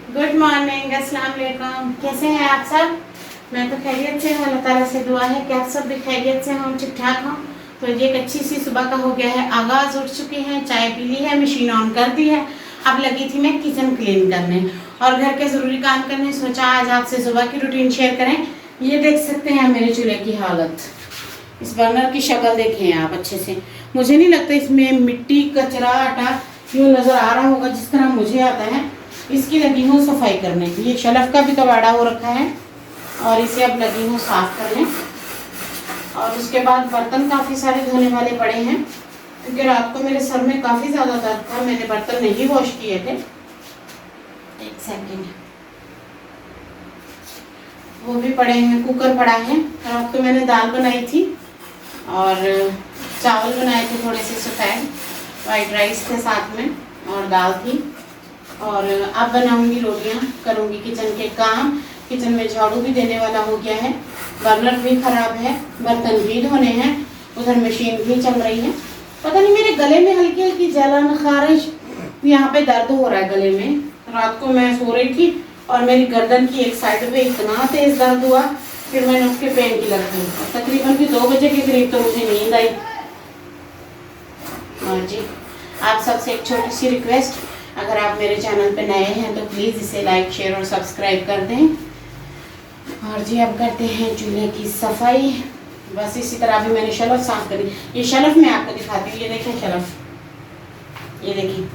Good morning, अस्सलाम वालेकुम। कैसे हैं आप सब? मैं तो खैरियत से हूँ, अल्लाह ताला से दुआ है कि आप सब भी खैरियत से हों, ठीक ठाक हों। तो ये एक अच्छी सी सुबह का हो गया है आगाज़, उठ चुके हैं, चाय पी ली है, मशीन ऑन कर दी है। अब लगी थी मैं किचन क्लीन करने और घर के ज़रूरी काम करने। सोचा आज आपसे सुबह की रूटीन शेयर करें। ये देख सकते हैं मेरे चूल्हे की हालत, इस बर्नर की शक्ल देखें आप अच्छे से। मुझे नहीं लगता इसमें मिट्टी कचरा आटा यूँ नज़र आ रहा होगा जिस तरह मुझे आता है। इसकी लगी हूँ सफाई करने की। ये शेल्फ का भी कबाड़ा हो रखा है और इसे अब लगी हूँ साफ करने। और उसके बाद बर्तन काफ़ी सारे धोने वाले पड़े हैं क्योंकि रात को मेरे सर में काफ़ी ज़्यादा दर्द था, मैंने बर्तन नहीं वॉश किए थे। एक सेकेंड, वो भी पड़े हैं। कुकर पड़ा है, रात को मैंने दाल बनाई थी और चावल बनाए थे थोड़े से सफ़ेद, वाइट राइस थे साथ में और दाल थी। और अब बनाऊंगी रोटियां, करूंगी किचन के काम। किचन में झाड़ू भी देने वाला हो गया है, बर्नर भी खराब है, बर्तन भी धोने हैं, उधर मशीन भी चल रही है। पता नहीं मेरे गले में हल्की हल्की जलन, खारिश, यहाँ पे दर्द हो रहा है गले में। रात को मैं सो रही थी और मेरी गर्दन की एक साइड पे इतना तेज दर्द हुआ, फिर मैंने उसके पेन किलर दी और तकरीबन भी 2 बजे के करीब तो मुझे नींद आई। और जी आप सबसे एक छोटी सी रिक्वेस्ट, अगर आप मेरे चैनल पे नए हैं तो प्लीज़ इसे लाइक, शेयर और सब्सक्राइब कर दें। और जी अब करते हैं चूल्हे की सफाई। बस इसी तरह भी मैंने शेल्फ साफ करी। ये शेल्फ मैं आपको दिखाती हूँ, ये देखें शेल्फ, ये देखिए,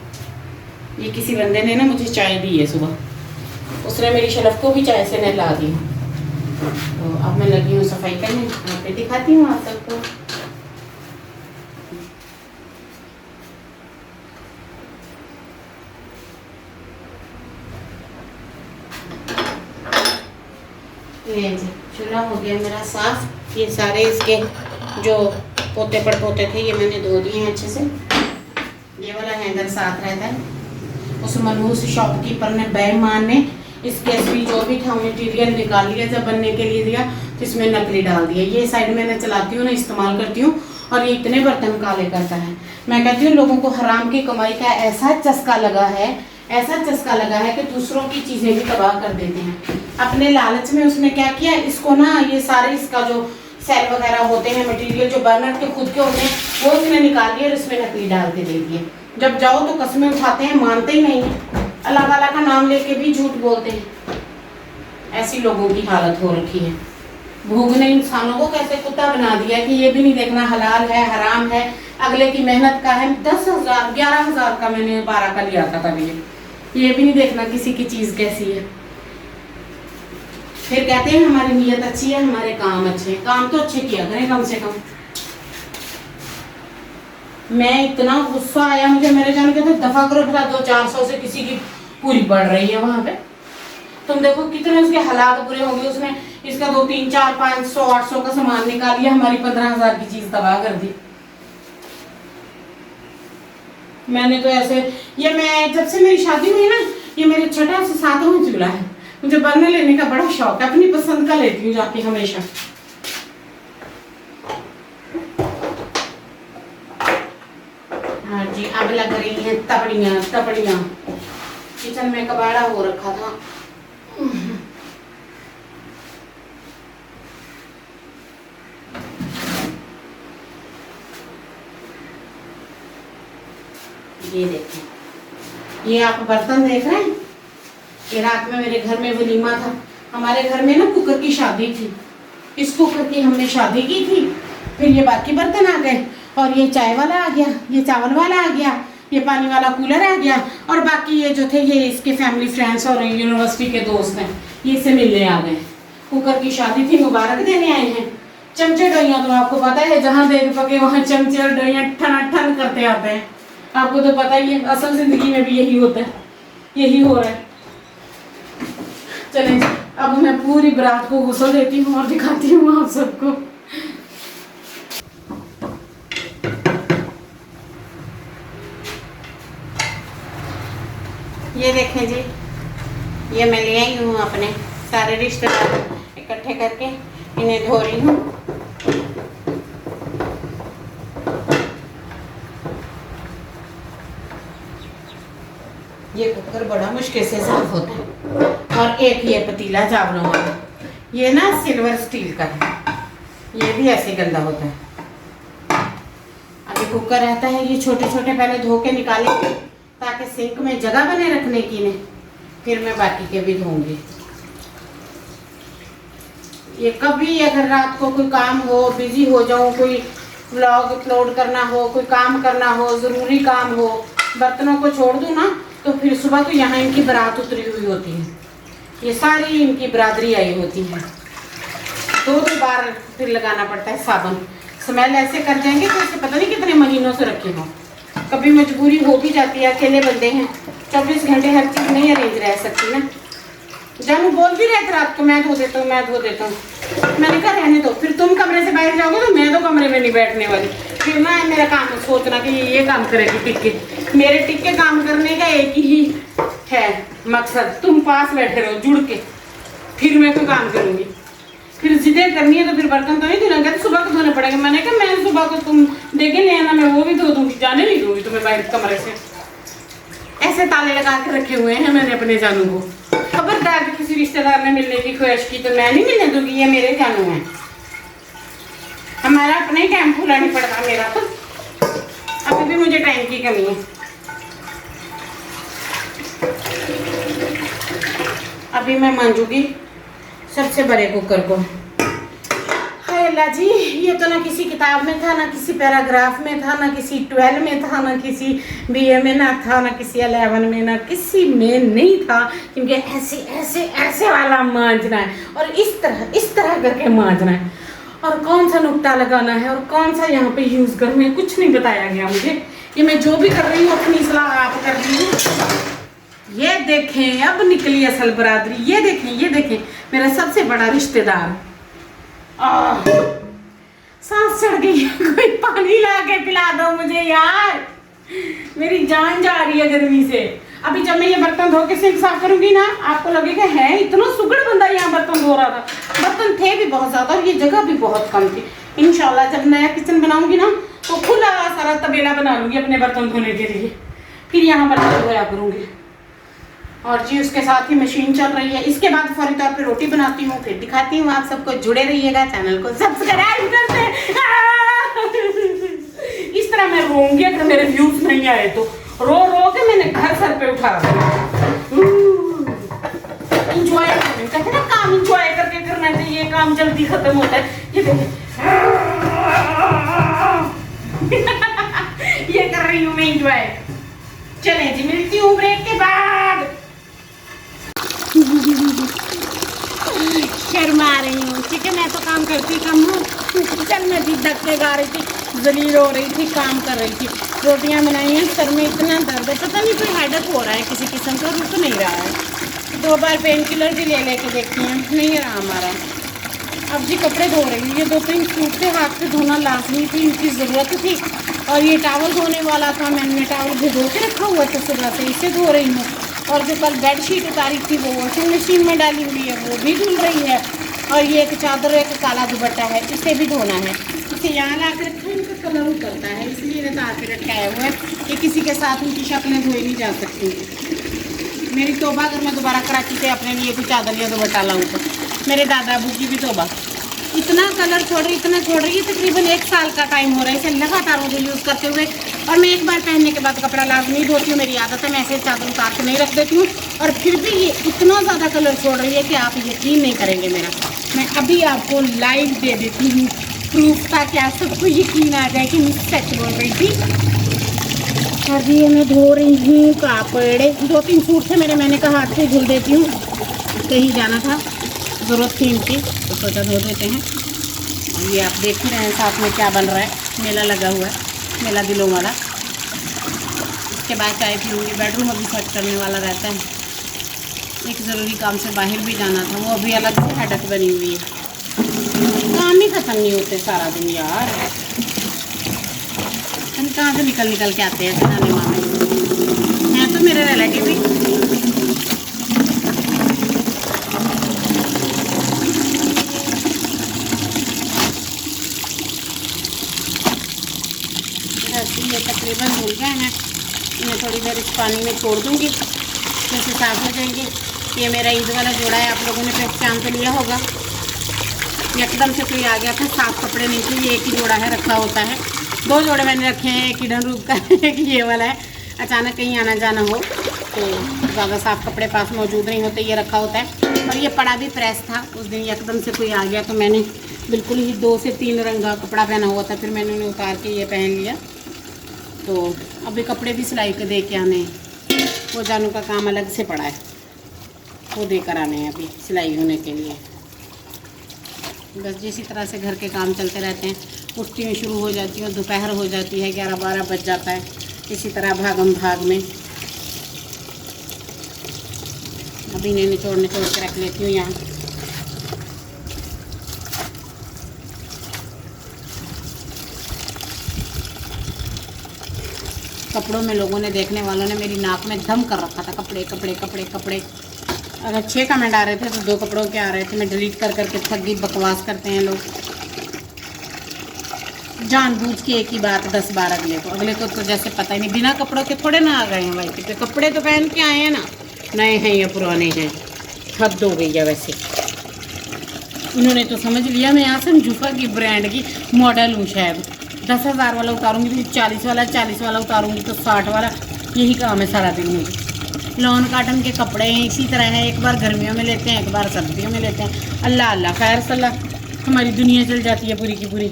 ये किसी बंदे ने ना मुझे चाय दी है सुबह, उसने मेरी शेल्फ को भी चाय से नहला दी। तो अब मैं लगी हूँ सफाई करने, आपको दिखाती हूँ आप सबको। ये जी चूल्हा हो गया मेरा साफ। ये सारे इसके जो पोते पड़पोते थे ये मैंने धो दिए हैं अच्छे से। ये वाला हैंगर साथ रहता है। उस मनहूस शॉपकीपर ने, बेईमान ने, इसके असली जो भी था मटीरियल निकाल लिया, जब बनने के लिए दिया तो इसमें नकली डाल दिया। ये साइड में मैं चलाती हूँ ना, इस्तेमाल करती हूँ और ये इतने बर्तन काले करता है। मैं कहती हूँ लोगों को हराम की कमाई का ऐसा चस्का लगा है, ऐसा चस्का लगा है कि दूसरों की चीज़ें भी तबाह कर देते हैं। अपने लालच में उसने क्या किया, इसको ना ये सारे इसका जो सेल वगैरह होते हैं, मटेरियल जो बर्नर के खुद के होते हैं, वो उसने निकाल दिया और इसमें नकली डाल के दे दिए। जब जाओ तो कस्में उठाते हैं, मानते ही नहीं है, अल्लाह ताला का नाम लेके भी झूठ बोलते हैं। ऐसी लोगों की हालत हो रखी है। भूख ने इंसानों को कैसे कुत्ता बना दिया कि ये भी नहीं देखना हलाल है हराम है, अगले की मेहनत का है। 10,000 11,000 का मैंने 12 का लिया था तभी, ये भी नहीं देखना किसी की चीज़ कैसी है। फिर कहते हैं हमारी नीयत अच्छी है, हमारे काम अच्छे हैं। काम तो अच्छे किया करें कम से कम। मैं इतना गुस्सा आया मुझे, मेरे जाने कहते दफा करो फिर, 200-400 से किसी की पूरी पड़ रही है वहां पे। तुम देखो कितने उसके हालात बुरे हो गए। उसने इसका 2, 3, 4, 500, 800 का सामान निकाल लिया, हमारी 15,000 की चीज तबाह कर दी। मैंने तो ऐसे, ये मैं जब से मेरी शादी हुई ना, ये मेरे छठा से 7वां चूल्हा है। मुझे बर्नर लेने का बड़ा शौक है, अपनी पसंद का लेती हूँ जाके हमेशा। हाँ जी अब लग रही हैं तपड़ियाँ तपड़ियाँ। किचन में कबाड़ा हो रखा था। ये देखें, ये आप बर्तन देख रहे हैं, ये रात में मेरे घर में वलीमा था। हमारे घर में ना कुकर की शादी थी, इस कुकर की हमने शादी की थी। फिर ये बाकी बर्तन आ गए और ये चाय वाला आ गया, ये चावल वाला आ गया, ये पानी वाला कूलर आ गया और बाकी ये जो थे ये इसके फैमिली फ्रेंड्स और यूनिवर्सिटी के दोस्त हैं, ये से मिलने आ गए। कुकर की शादी थी, मुबारक देने आए हैं। चमचे डोइयाँ तो आपको पता है, जहाँ देख पके वहाँ चमचे और डोइयाँ ठन ठन करते आते हैं। आपको तो पता ही है, असल जिंदगी में भी यही होता है, यही हो रहा है। चलें अब मैं पूरी बारात को गुस्सा देती हूँ और दिखाती हूँ आप सबको। ये देखें जी, ये मैं ले आई हूँ अपने सारे रिश्तेदार इकट्ठे करके, इन्हें धो रही हूँ। ये कुकर बड़ा मुश्किल से साफ होता है। और एक ये पतीला चावलों वाला, ये ना सिल्वर स्टील का है, ये भी ऐसे गंदा होता है। अब ये कुकर रहता है, ये छोटे छोटे पहले धो के निकालेंगे ताकि सिंक में जगह बने रखने की नहीं, फिर मैं बाकी के भी धोऊंगी। ये कभी अगर रात को कोई काम हो, बिजी हो जाऊं, कोई व्लॉग अपलोड करना हो, कोई काम करना हो, ज़रूरी काम हो, बर्तनों को छोड़ दूं ना, तो फिर सुबह तो यहाँ इनकी बारात उतरी हुई होती है, ये सारी इनकी बिरादरी आई होती है। दो बार फिर लगाना पड़ता है साबुन, स्मेल ऐसे कर जाएंगे तो इसे पता नहीं कितने महीनों से रखे हो। कभी मजबूरी हो भी जाती है, अकेले बंदे हैं, 24 घंटे हर चीज़ नहीं अरेंज रह सकती ना। जानू बोल भी रहे थे रात को, मैं धो देता हूँ, मैं धो देता हूँ। मैंने कहा रहने दो, फिर तुम कमरे से बाहर जाओगे तो मैं तो कमरे में नहीं बैठने वाली। फिर ना मेरा काम सोचना कि ये काम करेगी टिक्के, मेरे टिक्के काम करने का एक ही है मकसद, तुम पास बैठे रहो जुड़ के, फिर मैं कोई काम करूँगी। फिर जिद्दें करनी है तो फिर बर्तन तो नहीं धुलेंगे, तो सुबह को धोने पड़ेंगे। मैंने कहा मैं सुबह को तुम देखे ले आना, मैं वो भी धो दूँगी, जाने नहीं दूँगी तुम्हें बाहर कमरे से। ऐसे ताले लगा के रखे हुए हैं मैंने अपने जानू को। खबरदार किसी रिश्तेदार ने मिलने की ख्वाहिश की तो मैं नहीं मिलने दूंगी, ये मेरे जानू हैं। हमारा अपना ही टाइम पूरा नहीं पड़ता मेरा, तो अभी भी मुझे टाइम की कमी है। अभी मैं मांजूंगी सबसे बड़े कुकर को। हाय अल्लाह जी, ये तो ना किसी किताब में था, ना किसी पैराग्राफ में था, ना किसी 12 में था, ना किसी BA में ना था, ना किसी 11 में, ना किसी में नहीं था, क्योंकि ऐसे ऐसे ऐसे वाला मांजना है और इस तरह करके मांजना है, और कौन सा नुक्ता लगाना है और कौन सा यहाँ पे यूज़ करना है कुछ नहीं बताया गया मुझे। ये मैं जो भी कर रही हूँ अपनी सलाह आप कर रही हूँ। ये देखें अब निकली असल बरादरी, ये देखें मेरा सबसे बड़ा रिश्तेदार। सांस चढ़ गई, कोई पानी ला के पिला दो मुझे यार, मेरी जान जा रही है गर्मी से। अभी जब मैं ये बर्तन धो के सिंक साफ करूंगी ना, आपको लगेगा है इतना सुगड़ बंदा यहाँ बर्तन धो रहा था। बर्तन थे भी बहुत ज्यादा और ये जगह भी बहुत कम थी। इंशाल्लाह जब नया किचन बनाऊंगी ना तो खुला सारा तबेला बना लूंगी अपने बर्तन धोने के लिए, फिर यहाँ बर्तन धोया करूंगी। और जी उसके साथ ही मशीन चल रही है। इसके बाद फौरी तौर पे रोटी बनाती हूँ, फिर दिखाती हूँ। आप सबको जुड़े रहिएगा, चैनल को सब्सक्राइब करते। इस तरह मैं रोऊंगी अगर मेरे व्यूज नहीं आए तो, रो रो के मैंने घर सर पे उठा इंजॉय कहते हैं ना, काम इंजॉय करके करना चाहिए, काम जल्दी खत्म होता है। ये देखिए ये कर रही हूँ मैं इंजॉय। चले जी, मिलती हूँ ब्रेक के बाद। शर्मा रही हूँ ठीक है, मैं तो काम करती कम हूँ। चल मैं भी धक्के गा रही थी, जलील हो रही थी, काम कर रही थी, रोटियाँ बनाई हैं, सर में इतना दर्द है, पता नहीं कोई हेडेक हो रहा है किसी किस्म का, रुक नहीं रहा है। 2 बार पेन किलर भी ले लेके देखती हैं, नहीं रहा हमारा। अब जी कपड़े धो रही हूँ, ये 2-3 सूट से हाथ से धोना लाजमी थी, इनकी ज़रूरत थी। और ये टावल धोने वाला था, मैंने टावल भिगो के रखा हुआ था सुबह से, इसे धो रही हूँ। और जो कल बेडशीट उतारी थी वो वॉशिंग मशीन में डाली हुई है, वो भी धुल रही है। और ये एक चादर, एक काला दुपट्टा है, इसे भी धोना है। इसे यहाँ ला कर रखा, इनका कलर उतरता है, इसलिए इन्हें तार पे लटकाया हुआ है कि किसी के साथ उनकी शक्लें धोई नहीं जा सकती। मेरी तौबा अगर मैं दोबारा कराची से अपने लिए कोई चादर या दुपट्टा लाऊँ तो, मेरे दादा अबू की भी तौबा। इतना कलर छोड़ रही, इतना छोड़ रही है, तकरीबन 1 साल का टाइम हो रहा है इसे लगातार मुझे यूज़ करते हुए। और मैं एक बार पहनने के बाद कपड़ा लाजमी धोती हूँ, मेरी आदत है, मैं ऐसे चादर उतार के नहीं रख देती हूँ। और फिर भी ये इतना ज़्यादा कलर छोड़ रही है कि आप यकीन नहीं करेंगे मेरा। मैं अभी आपको लाइव दे देती हूँ प्रूफ, ताकि आप सबको यकीन आ जाए कि मैं सच बोल रही थी। और ये मैं धो रही हूँ कापड़े, 2-3 सूट थे मेरे, मैंने कहा हाथ से धुल देती हूँ, कहीं जाना था, ज़रूरत थी इनकी, तो सोचा धो देते हैं। और ये आप देख ही रहे हैं साथ में क्या बन रहा है, मेला लगा हुआ है, मेला दिलों वाला। इसके बाद चाय पीऊँगी, बेडरूम अभी सेट करने वाला रहता है। एक ज़रूरी काम से बाहर भी जाना था, वो अभी अलग से हेडेक बनी हुई है, काम ही ख़त्म नहीं होते सारा दिन यार। हम कहाँ से निकल के आते हैं जाने वाले हैं, तो मेरे रिलेटिव भी। ये तकरीबन धुल गए हैं, इन्हें थोड़ी देर इस पानी में छोड़ दूँगी अच्छे से साफ हो जाएंगे। ये मेरा ईद वाला जोड़ा है, आप लोगों ने पहचान तो लिया होगा। एकदम से कोई आ गया था, साफ कपड़े नहीं थे, ये एक ही जोड़ा है रखा होता है। 2 जोड़े मैंने रखे हैं, एक हिडन रूप का एक ये वाला है। अचानक कहीं आना जाना हो तो ज़्यादा साफ कपड़े पास मौजूद नहीं होते, ये रखा होता है। और ये पड़ा भी प्रेस था, उस दिन एकदम से कोई आ गया तो मैंने बिल्कुल ही 2 से 3 रंग का कपड़ा पहना हुआ था, फिर मैंने उन्हें उतार के ये पहन लिया। तो अभी कपड़े भी सिलाई के दे के आने हैं, वो जानू का काम अलग से पड़ा है, वो देकर आने हैं अभी सिलाई होने के लिए। बस इसी तरह से घर के काम चलते रहते हैं। उठती हूँ, शुरू हो जाती हूँ, दोपहर हो जाती है, 11-12 बज जाता है, इसी तरह भागम भाग में। अभी इन्हें निचोड़ के रख लेती हूँ यहाँ। कपड़ों में लोगों ने, देखने वालों ने मेरी नाक में दम कर रखा था, कपड़े कपड़े कपड़े कपड़े। अगर 6 कमेंट आ रहे थे तो 2 कपड़ों के आ रहे थे। मैं डिलीट कर करके थक गई, बकवास करते हैं लोग जानबूझ के एक ही बात 10 बार। अगले को तो जैसे पता ही नहीं, बिना कपड़ों के थोड़े ना आ गए हैं भाई, पे कपड़े तो पहन के आए हैं ना, नए हैं या पुराने हैं। हद हो गई है वैसे। उन्होंने तो समझ लिया मैं आसम जूफा की ब्रांड की मॉडल हूँ शायद। 10,000 वाला उतारूंगी फिर 40 वाला उतारूंगी तो 60 वाला, यही काम है सारा दिन मुझे। लॉन काटन के कपड़े हैं, इसी तरह हैं, एक बार गर्मियों में लेते हैं, एक बार सर्दियों में लेते हैं। अल्लाह अल्लाह खैर सल्लाह, हमारी दुनिया चल जाती है पूरी की पूरी।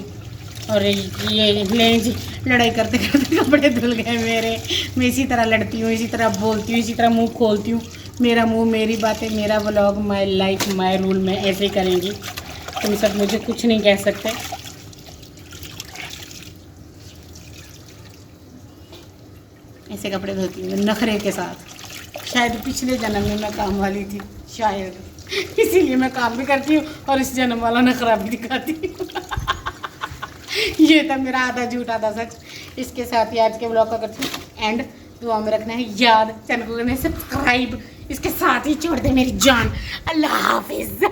और ये लेंज लड़ाई करते करते कपड़े धुल गए मेरे। मैं इसी तरह लड़ती हूँ, इसी तरह बोलती हूँ, इसी तरह मुंह खोलती हूँ। मेरा मुंह, मेरी बातें, मेरा vlog, my life my rule, मैं ऐसे ही करेंगी। तुम सब मुझे कुछ नहीं कह सकते। ऐसे कपड़े धोती हूँ नखरे के साथ। शायद पिछले जन्म में मैं काम वाली थी, शायद इसीलिए मैं काम भी करती हूँ और इस जन्म वाला नखरा भी दिखाती हूँ। ये था मेरा आधा झूठ आधा सच। इसके साथ ही आज के ब्लॉग का करती हूँ एंड। दुआ में रखना है याद, चैनल को करना है सब्सक्राइब। इसके साथ ही छोड़ दे मेरी जान। अल्लाह हाफिज़।